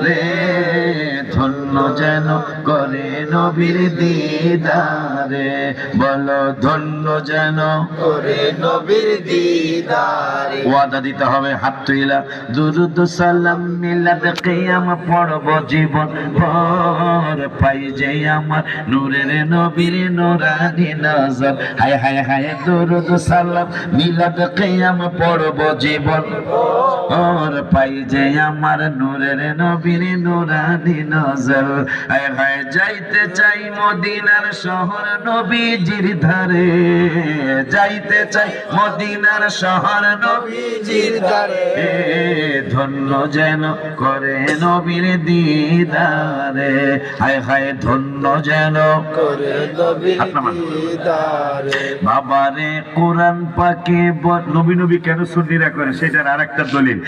রে ধন্য যেন করে নবীর দিদারে, বলো ধন্য যেন করে নবীর দিদারে। ওয়াদা দিতে হবে, হাত তুইলা দুরুদ সালাম মিলাদ কিয়াম পড়ব জীবন ভর, পাই যে আমার নূরের নবীর নূরানি নজর। হায় হায় হায় দুরুদ সালাম মিলাদ কিয়াম পড়ব জীবন ভর, পাই যে আমার নূরের নবীর নূরানি নজর। হায় হায় যাইতে চাই মদিনার শহর নবীজির ধারে, যাইতে চাই মদিনার শহর নবীজির ধারে, ধন্য যেন করে নবীর দিদারে। হায় হায় ধন্য যেন করে নবীর দিদারে। বাবারে কোরআন পাকে নবী নবী কেন সুন্নিরা করে সেটার আরেকটা দলিল।